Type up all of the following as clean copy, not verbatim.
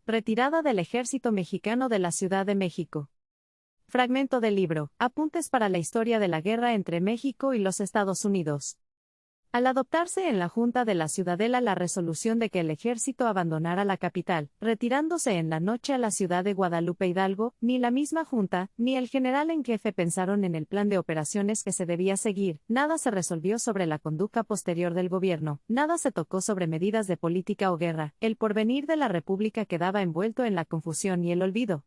Retirada del Ejército Mexicano de la Ciudad de México. Fragmento del libro, Apuntes para la historia de la guerra entre México y los Estados Unidos. Al adoptarse en la Junta de la Ciudadela la resolución de que el ejército abandonara la capital, retirándose en la noche a la ciudad de Guadalupe Hidalgo, ni la misma Junta, ni el general en jefe pensaron en el plan de operaciones que se debía seguir, nada se resolvió sobre la conducta posterior del gobierno, nada se tocó sobre medidas de política o guerra, el porvenir de la República quedaba envuelto en la confusión y el olvido.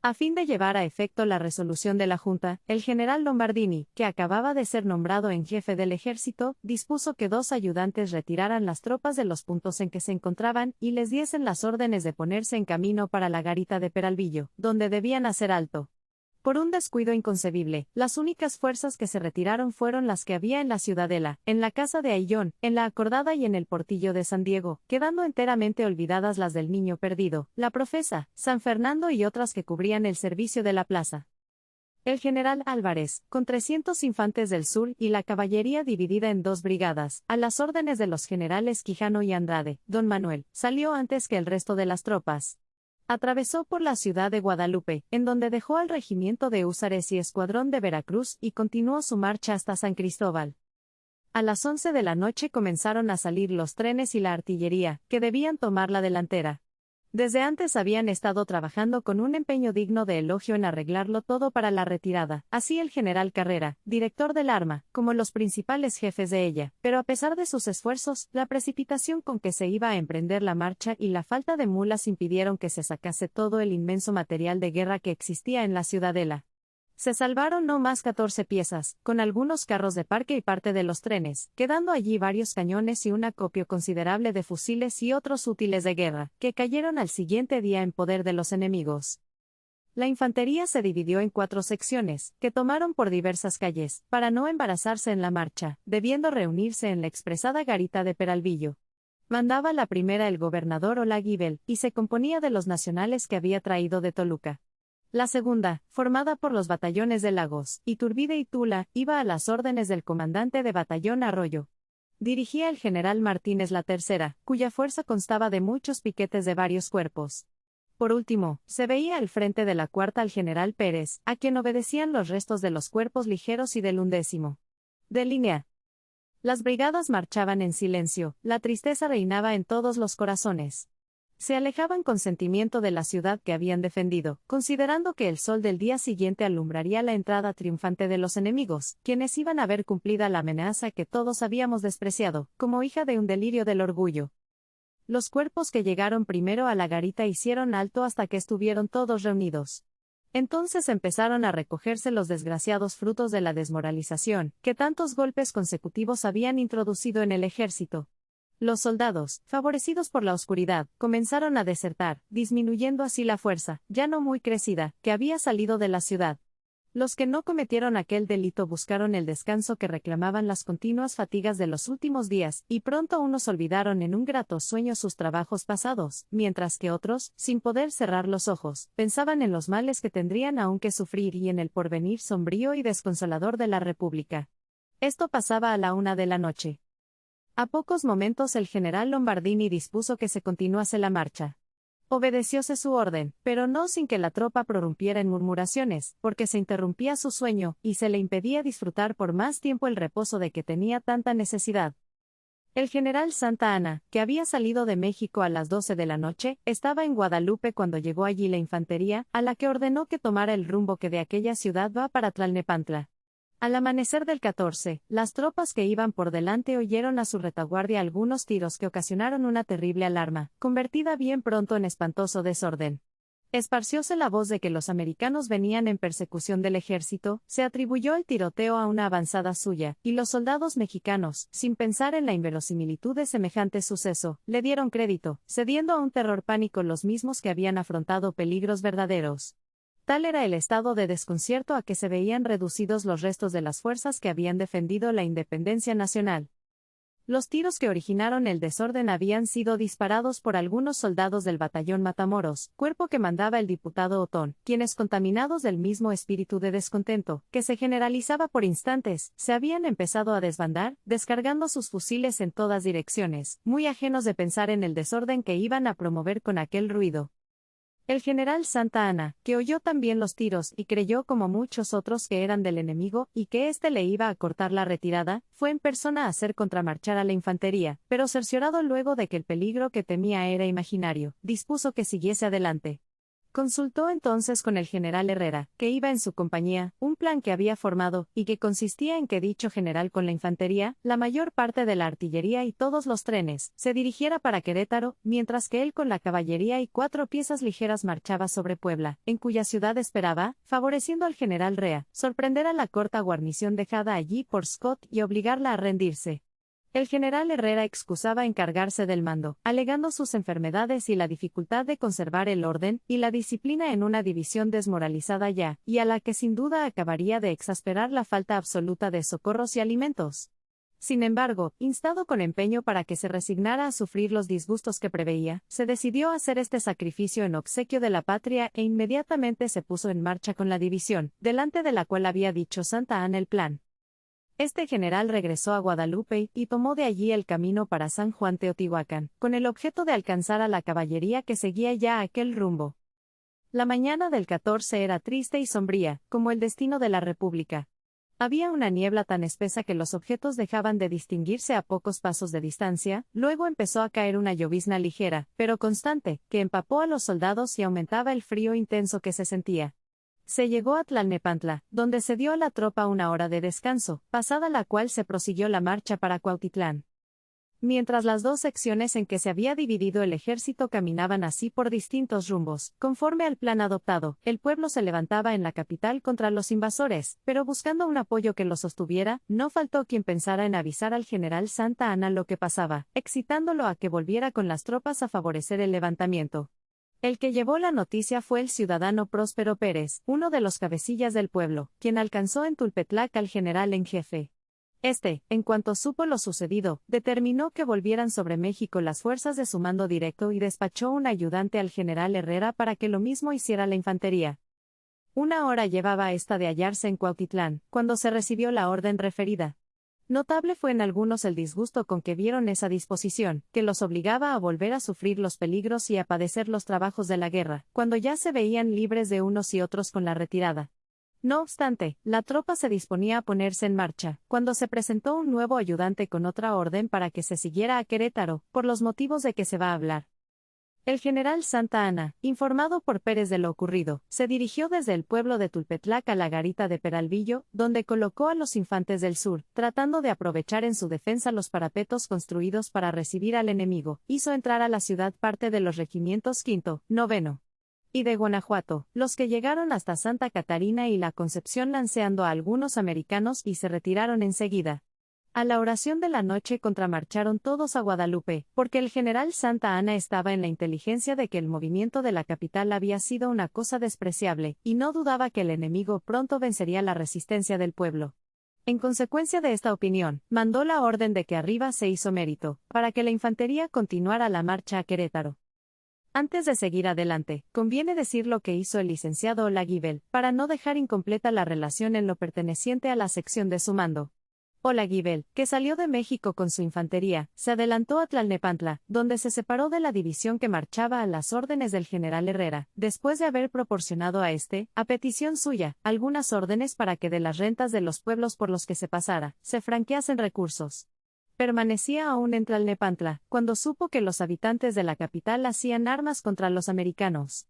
A fin de llevar a efecto la resolución de la Junta, el general Lombardini, que acababa de ser nombrado en jefe del ejército, dispuso que 2 ayudantes retiraran las tropas de los puntos en que se encontraban y les diesen las órdenes de ponerse en camino para la garita de Peralvillo, donde debían hacer alto. Por un descuido inconcebible, las únicas fuerzas que se retiraron fueron las que había en la Ciudadela, en la casa de Ayllón, en la Acordada y en el Portillo de San Diego, quedando enteramente olvidadas las del Niño Perdido, la Profesa, San Fernando y otras que cubrían el servicio de la plaza. El general Álvarez, con 300 infantes del sur y la caballería dividida en 2 brigadas, a las órdenes de los generales Quijano y Andrade, don Manuel, salió antes que el resto de las tropas. Atravesó por la ciudad de Guadalupe, en donde dejó al regimiento de húsares y escuadrón de Veracruz y continuó su marcha hasta San Cristóbal. A las 11 de la noche comenzaron a salir los trenes y la artillería, que debían tomar la delantera. Desde antes habían estado trabajando con un empeño digno de elogio en arreglarlo todo para la retirada, así el general Carrera, director del arma, como los principales jefes de ella, pero a pesar de sus esfuerzos, la precipitación con que se iba a emprender la marcha y la falta de mulas impidieron que se sacase todo el inmenso material de guerra que existía en la Ciudadela. Se salvaron no más 14 piezas, con algunos carros de parque y parte de los trenes, quedando allí varios cañones y un acopio considerable de fusiles y otros útiles de guerra, que cayeron al siguiente día en poder de los enemigos. La infantería se dividió en 4 secciones, que tomaron por diversas calles, para no embarazarse en la marcha, debiendo reunirse en la expresada garita de Peralvillo. Mandaba la primera el gobernador Olaguibel, y se componía de los nacionales que había traído de Toluca. La segunda, formada por los batallones de Lagos, Iturbide y Tula, iba a las órdenes del comandante de batallón Arroyo. Dirigía el general Martínez la tercera, cuya fuerza constaba de muchos piquetes de varios cuerpos. Por último, se veía al frente de la cuarta al general Pérez, a quien obedecían los restos de los cuerpos ligeros y del 11º. De línea. Las brigadas marchaban en silencio, la tristeza reinaba en todos los corazones. Se alejaban con sentimiento de la ciudad que habían defendido, considerando que el sol del día siguiente alumbraría la entrada triunfante de los enemigos, quienes iban a ver cumplida la amenaza que todos habíamos despreciado, como hija de un delirio del orgullo. Los cuerpos que llegaron primero a la garita hicieron alto hasta que estuvieron todos reunidos. Entonces empezaron a recogerse los desgraciados frutos de la desmoralización, que tantos golpes consecutivos habían introducido en el ejército. Los soldados, favorecidos por la oscuridad, comenzaron a desertar, disminuyendo así la fuerza, ya no muy crecida, que había salido de la ciudad. Los que no cometieron aquel delito buscaron el descanso que reclamaban las continuas fatigas de los últimos días, y pronto unos olvidaron en un grato sueño sus trabajos pasados, mientras que otros, sin poder cerrar los ojos, pensaban en los males que tendrían aún que sufrir y en el porvenir sombrío y desconsolador de la República. Esto pasaba a la 1 de la noche. A pocos momentos el general Lombardini dispuso que se continuase la marcha. Obedecióse su orden, pero no sin que la tropa prorrumpiera en murmuraciones, porque se interrumpía su sueño, y se le impedía disfrutar por más tiempo el reposo de que tenía tanta necesidad. El general Santa Anna, que había salido de México a las 12 de la noche, estaba en Guadalupe cuando llegó allí la infantería, a la que ordenó que tomara el rumbo que de aquella ciudad va para Tlalnepantla. Al amanecer del 14, las tropas que iban por delante oyeron a su retaguardia algunos tiros que ocasionaron una terrible alarma, convertida bien pronto en espantoso desorden. Esparcióse la voz de que los americanos venían en persecución del ejército, se atribuyó el tiroteo a una avanzada suya, y los soldados mexicanos, sin pensar en la inverosimilitud de semejante suceso, le dieron crédito, cediendo a un terror pánico los mismos que habían afrontado peligros verdaderos. Tal era el estado de desconcierto a que se veían reducidos los restos de las fuerzas que habían defendido la independencia nacional. Los tiros que originaron el desorden habían sido disparados por algunos soldados del batallón Matamoros, cuerpo que mandaba el diputado Otón, quienes, contaminados del mismo espíritu de descontento, que se generalizaba por instantes, se habían empezado a desbandar, descargando sus fusiles en todas direcciones, muy ajenos de pensar en el desorden que iban a promover con aquel ruido. El general Santa Anna, que oyó también los tiros y creyó como muchos otros que eran del enemigo y que éste le iba a cortar la retirada, fue en persona a hacer contramarchar a la infantería, pero cerciorado luego de que el peligro que temía era imaginario, dispuso que siguiese adelante. Consultó entonces con el general Herrera, que iba en su compañía, un plan que había formado, y que consistía en que dicho general con la infantería, la mayor parte de la artillería y todos los trenes, se dirigiera para Querétaro, mientras que él con la caballería y 4 piezas ligeras marchaba sobre Puebla, en cuya ciudad esperaba, favoreciendo al general Rea, sorprender a la corta guarnición dejada allí por Scott y obligarla a rendirse. El general Herrera excusaba encargarse del mando, alegando sus enfermedades y la dificultad de conservar el orden y la disciplina en una división desmoralizada ya, y a la que sin duda acabaría de exasperar la falta absoluta de socorros y alimentos. Sin embargo, instado con empeño para que se resignara a sufrir los disgustos que preveía, se decidió a hacer este sacrificio en obsequio de la patria e inmediatamente se puso en marcha con la división, delante de la cual había dicho Santa Anna el plan. Este general regresó a Guadalupe y tomó de allí el camino para San Juan Teotihuacán, con el objeto de alcanzar a la caballería que seguía ya aquel rumbo. La mañana del 14 era triste y sombría, como el destino de la República. Había una niebla tan espesa que los objetos dejaban de distinguirse a pocos pasos de distancia, luego empezó a caer una llovizna ligera, pero constante, que empapó a los soldados y aumentaba el frío intenso que se sentía. Se llegó a Tlalnepantla, donde se dio a la tropa una hora de descanso, pasada la cual se prosiguió la marcha para Cuautitlán. Mientras las dos secciones en que se había dividido el ejército caminaban así por distintos rumbos, conforme al plan adoptado, el pueblo se levantaba en la capital contra los invasores, pero buscando un apoyo que lo sostuviera, no faltó quien pensara en avisar al general Santa Anna lo que pasaba, excitándolo a que volviera con las tropas a favorecer el levantamiento. El que llevó la noticia fue el ciudadano Próspero Pérez, uno de los cabecillas del pueblo, quien alcanzó en Tulpetlac al general en jefe. Este, en cuanto supo lo sucedido, determinó que volvieran sobre México las fuerzas de su mando directo y despachó un ayudante al general Herrera para que lo mismo hiciera la infantería. Una hora llevaba esta de hallarse en Cuautitlán, cuando se recibió la orden referida. Notable fue en algunos el disgusto con que vieron esa disposición, que los obligaba a volver a sufrir los peligros y a padecer los trabajos de la guerra, cuando ya se veían libres de unos y otros con la retirada. No obstante, la tropa se disponía a ponerse en marcha, cuando se presentó un nuevo ayudante con otra orden para que se siguiera a Querétaro, por los motivos de que se va a hablar. El general Santa Anna, informado por Pérez de lo ocurrido, se dirigió desde el pueblo de Tulpetlac a la garita de Peralvillo, donde colocó a los infantes del sur, tratando de aprovechar en su defensa los parapetos construidos para recibir al enemigo. Hizo entrar a la ciudad parte de los regimientos V, IX y de Guanajuato, los que llegaron hasta Santa Catarina y la Concepción lanceando a algunos americanos y se retiraron enseguida. A la oración de la noche contramarcharon todos a Guadalupe, porque el general Santa Anna estaba en la inteligencia de que el movimiento de la capital había sido una cosa despreciable, y no dudaba que el enemigo pronto vencería la resistencia del pueblo. En consecuencia de esta opinión, mandó la orden de que arriba se hizo mérito, para que la infantería continuara la marcha a Querétaro. Antes de seguir adelante, conviene decir lo que hizo el licenciado Olaguibel, para no dejar incompleta la relación en lo perteneciente a la sección de su mando. Olaguibel, que salió de México con su infantería, se adelantó a Tlalnepantla, donde se separó de la división que marchaba a las órdenes del general Herrera, después de haber proporcionado a este, a petición suya, algunas órdenes para que de las rentas de los pueblos por los que se pasara, se franqueasen recursos. Permanecía aún en Tlalnepantla, cuando supo que los habitantes de la capital hacían armas contra los americanos.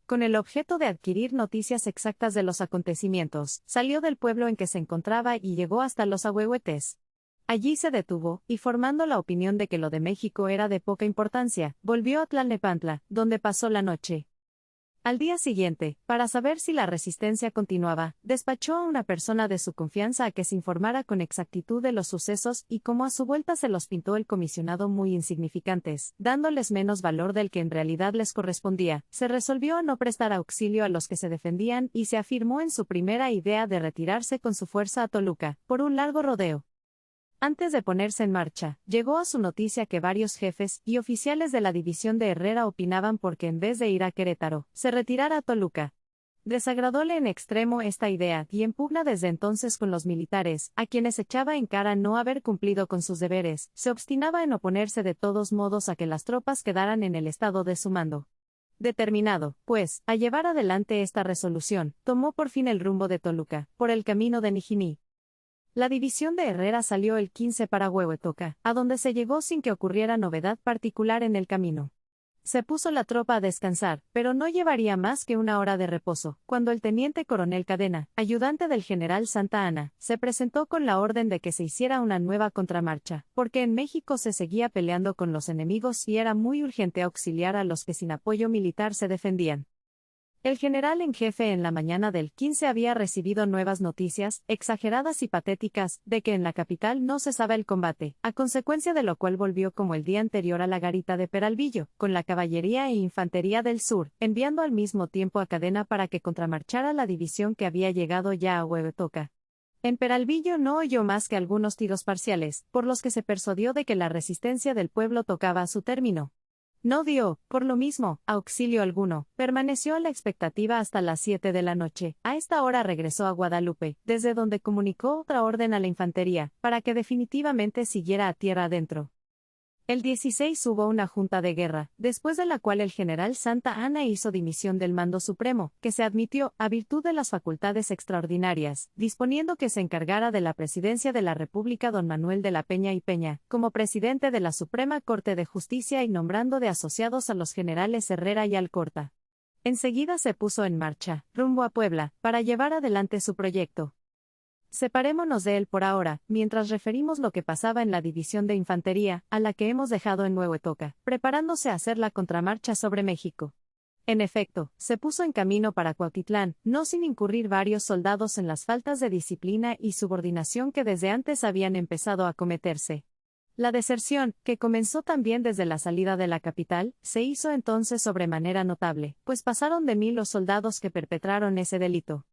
Con el objeto de adquirir noticias exactas de los acontecimientos, salió del pueblo en que se encontraba y llegó hasta los Ahuehuetes. Allí se detuvo, y formando la opinión de que lo de México era de poca importancia, volvió a Tlalnepantla, donde pasó la noche. Al día siguiente, para saber si la resistencia continuaba, despachó a una persona de su confianza a que se informara con exactitud de los sucesos y como a su vuelta se los pintó el comisionado muy insignificantes, dándoles menos valor del que en realidad les correspondía, se resolvió a no prestar auxilio a los que se defendían y se afirmó en su primera idea de retirarse con su fuerza a Toluca, por un largo rodeo. Antes de ponerse en marcha, llegó a su noticia que varios jefes y oficiales de la división de Herrera opinaban porque en vez de ir a Querétaro, se retirara a Toluca. Desagradóle en extremo esta idea y en pugna desde entonces con los militares, a quienes echaba en cara no haber cumplido con sus deberes, se obstinaba en oponerse de todos modos a que las tropas quedaran en el estado de su mando. Determinado, pues, a llevar adelante esta resolución, tomó por fin el rumbo de Toluca, por el camino de Nijiní. La división de Herrera salió el 15 para Huehuetoca, a donde se llegó sin que ocurriera novedad particular en el camino. Se puso la tropa a descansar, pero no llevaría más que una hora de reposo, cuando el teniente coronel Cadena, ayudante del general Santa Anna, se presentó con la orden de que se hiciera una nueva contramarcha, porque en México se seguía peleando con los enemigos y era muy urgente auxiliar a los que sin apoyo militar se defendían. El general en jefe en la mañana del 15 había recibido nuevas noticias, exageradas y patéticas, de que en la capital no cesaba el combate, a consecuencia de lo cual volvió como el día anterior a la garita de Peralvillo, con la caballería e infantería del sur, enviando al mismo tiempo a Cadena para que contramarchara la división que había llegado ya a Huehuetoca. En Peralvillo no oyó más que algunos tiros parciales, por los que se persuadió de que la resistencia del pueblo tocaba a su término. No dio, por lo mismo, auxilio alguno, permaneció a la expectativa hasta las 7 de la noche. A esta hora regresó a Guadalupe, desde donde comunicó otra orden a la infantería, para que definitivamente siguiera a tierra adentro. El 16 hubo una junta de guerra, después de la cual el general Santa Anna hizo dimisión del mando supremo, que se admitió, a virtud de las facultades extraordinarias, disponiendo que se encargara de la presidencia de la República don Manuel de la Peña y Peña, como presidente de la Suprema Corte de Justicia y nombrando de asociados a los generales Herrera y Alcorta. Enseguida se puso en marcha, rumbo a Puebla, para llevar adelante su proyecto. Separémonos de él por ahora, mientras referimos lo que pasaba en la división de infantería, a la que hemos dejado en Huehuetoca, preparándose a hacer la contramarcha sobre México. En efecto, se puso en camino para Cuautitlán, no sin incurrir varios soldados en las faltas de disciplina y subordinación que desde antes habían empezado a cometerse. La deserción, que comenzó también desde la salida de la capital, se hizo entonces sobremanera notable, pues pasaron de 1000 los soldados que perpetraron ese delito.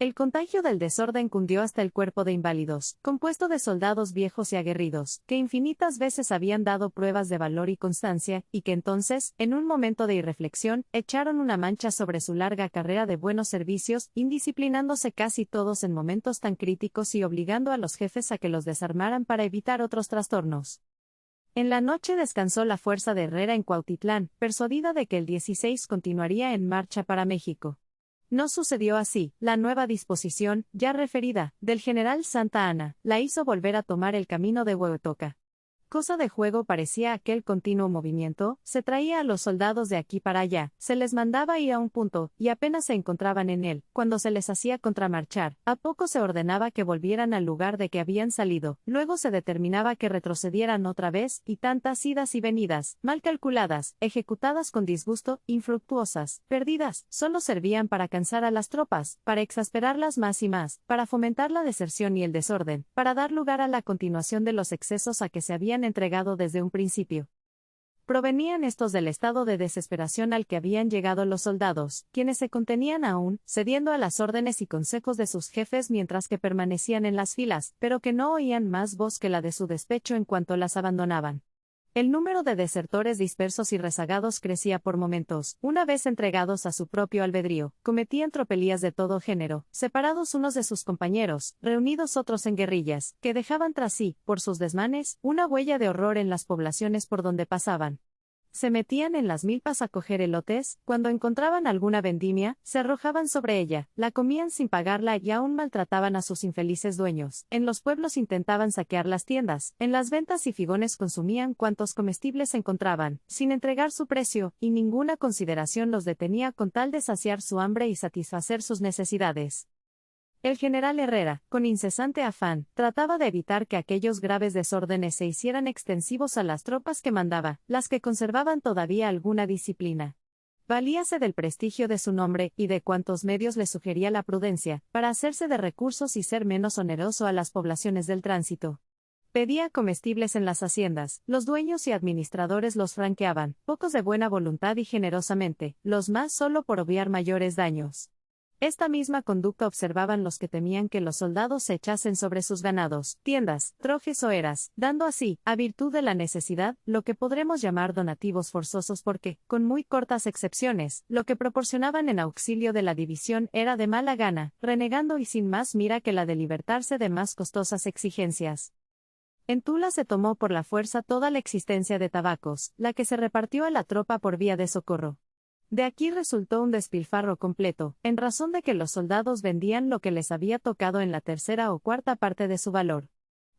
El contagio del desorden cundió hasta el cuerpo de inválidos, compuesto de soldados viejos y aguerridos, que infinitas veces habían dado pruebas de valor y constancia, y que entonces, en un momento de irreflexión, echaron una mancha sobre su larga carrera de buenos servicios, indisciplinándose casi todos en momentos tan críticos y obligando a los jefes a que los desarmaran para evitar otros trastornos. En la noche descansó la fuerza de Herrera en Cuautitlán, persuadida de que el 16 continuaría en marcha para México. No sucedió así. La nueva disposición, ya referida, del general Santa Anna, la hizo volver a tomar el camino de Huehuetoca. Cosa de juego parecía aquel continuo movimiento, se traía a los soldados de aquí para allá, se les mandaba ir a un punto, y apenas se encontraban en él, cuando se les hacía contramarchar, a poco se ordenaba que volvieran al lugar de que habían salido, luego se determinaba que retrocedieran otra vez, y tantas idas y venidas, mal calculadas, ejecutadas con disgusto, infructuosas, perdidas, solo servían para cansar a las tropas, para exasperarlas más y más, para fomentar la deserción y el desorden, para dar lugar a la continuación de los excesos a que se habían entregado desde un principio. Provenían estos del estado de desesperación al que habían llegado los soldados, quienes se contenían aún, cediendo a las órdenes y consejos de sus jefes mientras que permanecían en las filas, pero que no oían más voz que la de su despecho en cuanto las abandonaban. El número de desertores dispersos y rezagados crecía por momentos, una vez entregados a su propio albedrío, cometían tropelías de todo género, separados unos de sus compañeros, reunidos otros en guerrillas, que dejaban tras sí, por sus desmanes, una huella de horror en las poblaciones por donde pasaban. Se metían en las milpas a coger elotes, cuando encontraban alguna vendimia, se arrojaban sobre ella, la comían sin pagarla y aún maltrataban a sus infelices dueños. En los pueblos intentaban saquear las tiendas, en las ventas y figones consumían cuantos comestibles encontraban, sin entregar su precio, y ninguna consideración los detenía con tal de saciar su hambre y satisfacer sus necesidades. El general Herrera, con incesante afán, trataba de evitar que aquellos graves desórdenes se hicieran extensivos a las tropas que mandaba, las que conservaban todavía alguna disciplina. Valíase del prestigio de su nombre y de cuantos medios le sugería la prudencia, para hacerse de recursos y ser menos oneroso a las poblaciones del tránsito. Pedía comestibles en las haciendas, los dueños y administradores los franqueaban, pocos de buena voluntad y generosamente, los más solo por obviar mayores daños. Esta misma conducta observaban los que temían que los soldados se echasen sobre sus ganados, tiendas, trojes o eras, dando así, a virtud de la necesidad, lo que podremos llamar donativos forzosos porque, con muy cortas excepciones, lo que proporcionaban en auxilio de la división era de mala gana, renegando y sin más mira que la de libertarse de más costosas exigencias. En Tula se tomó por la fuerza toda la existencia de tabacos, la que se repartió a la tropa por vía de socorro. De aquí resultó un despilfarro completo, en razón de que los soldados vendían lo que les había tocado en la tercera o cuarta parte de su valor.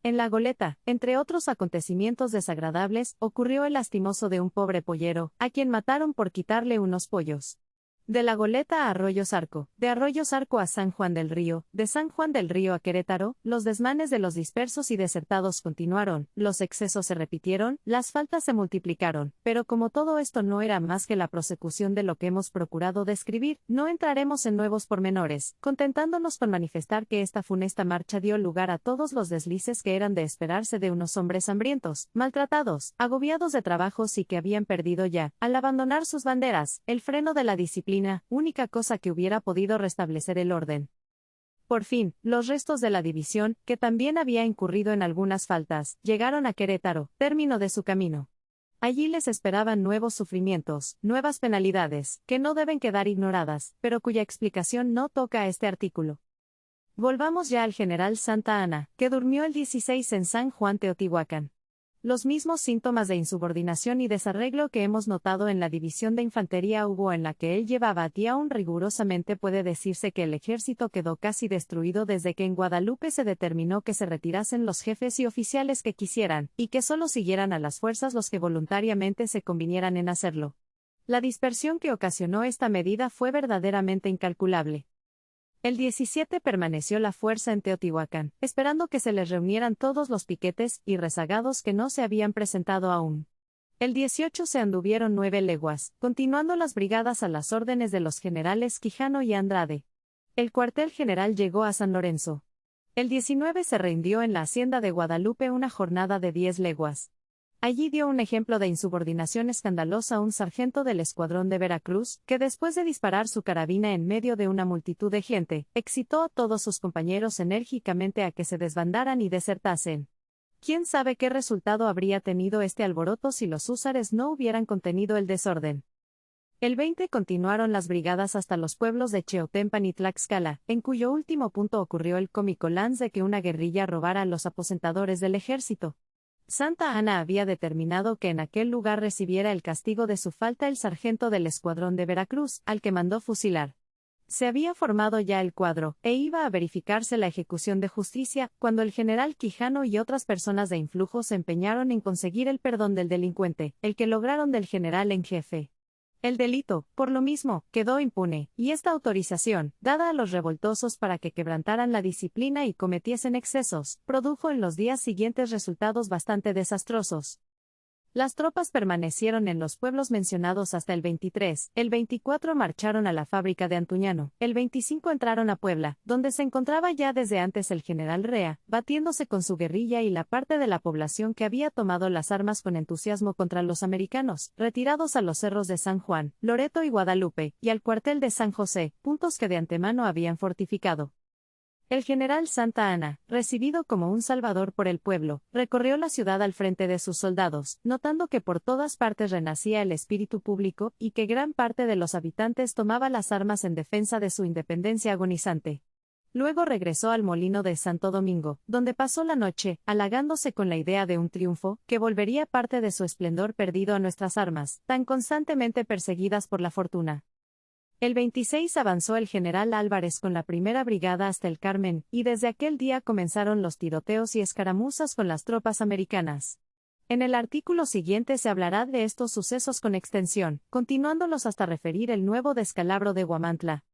En la goleta, entre otros acontecimientos desagradables, ocurrió el lastimoso de un pobre pollero, a quien mataron por quitarle unos pollos. De la goleta a Arroyo Zarco, de Arroyo Zarco a San Juan del Río, de San Juan del Río a Querétaro, los desmanes de los dispersos y desertados continuaron, los excesos se repitieron, las faltas se multiplicaron, pero como todo esto no era más que la prosecución de lo que hemos procurado describir, no entraremos en nuevos pormenores, contentándonos con manifestar que esta funesta marcha dio lugar a todos los deslices que eran de esperarse de unos hombres hambrientos, maltratados, agobiados de trabajos y que habían perdido ya, al abandonar sus banderas, el freno de la disciplina, única cosa que hubiera podido restablecer el orden. Por fin, los restos de la división, que también había incurrido en algunas faltas, llegaron a Querétaro, término de su camino. Allí les esperaban nuevos sufrimientos, nuevas penalidades, que no deben quedar ignoradas, pero cuya explicación no toca a este artículo. Volvamos ya al general Santa Anna, que durmió el 16 en San Juan Teotihuacán. Los mismos síntomas de insubordinación y desarreglo que hemos notado en la división de infantería hubo en la que él llevaba y aún rigurosamente puede decirse que el ejército quedó casi destruido desde que en Guadalupe se determinó que se retirasen los jefes y oficiales que quisieran, y que solo siguieran a las fuerzas los que voluntariamente se convinieran en hacerlo. La dispersión que ocasionó esta medida fue verdaderamente incalculable. El 17 permaneció la fuerza en Teotihuacán, esperando que se les reunieran todos los piquetes y rezagados que no se habían presentado aún. El 18 se anduvieron 9 leguas, continuando las brigadas a las órdenes de los generales Quijano y Andrade. El cuartel general llegó a San Lorenzo. El 19 se rindió en la hacienda de Guadalupe una jornada de 10 leguas. Allí dio un ejemplo de insubordinación escandalosa a un sargento del escuadrón de Veracruz, que después de disparar su carabina en medio de una multitud de gente, excitó a todos sus compañeros enérgicamente a que se desbandaran y desertasen. ¿Quién sabe qué resultado habría tenido este alboroto si los húsares no hubieran contenido el desorden? El 20 continuaron las brigadas hasta los pueblos de Cheotempan y Tlaxcala, en cuyo último punto ocurrió el cómico lance de que una guerrilla robara a los aposentadores del ejército. Santa Anna había determinado que en aquel lugar recibiera el castigo de su falta el sargento del escuadrón de Veracruz, al que mandó fusilar. Se había formado ya el cuadro, e iba a verificarse la ejecución de justicia, cuando el general Quijano y otras personas de influjo se empeñaron en conseguir el perdón del delincuente, el que lograron del general en jefe. El delito, por lo mismo, quedó impune, y esta autorización, dada a los revoltosos para que quebrantaran la disciplina y cometiesen excesos, produjo en los días siguientes resultados bastante desastrosos. Las tropas permanecieron en los pueblos mencionados hasta el 23, el 24 marcharon a la fábrica de Antuñano, el 25 entraron a Puebla, donde se encontraba ya desde antes el general Rea, batiéndose con su guerrilla y la parte de la población que había tomado las armas con entusiasmo contra los americanos, retirados a los cerros de San Juan, Loreto y Guadalupe, y al cuartel de San José, puntos que de antemano habían fortificado. El general Santa Anna, recibido como un salvador por el pueblo, recorrió la ciudad al frente de sus soldados, notando que por todas partes renacía el espíritu público y que gran parte de los habitantes tomaba las armas en defensa de su independencia agonizante. Luego regresó al molino de Santo Domingo, donde pasó la noche, halagándose con la idea de un triunfo, que volvería parte de su esplendor perdido a nuestras armas, tan constantemente perseguidas por la fortuna. El 26 avanzó el general Álvarez con la primera brigada hasta el Carmen, y desde aquel día comenzaron los tiroteos y escaramuzas con las tropas americanas. En el artículo siguiente se hablará de estos sucesos con extensión, continuándolos hasta referir el nuevo descalabro de Huamantla.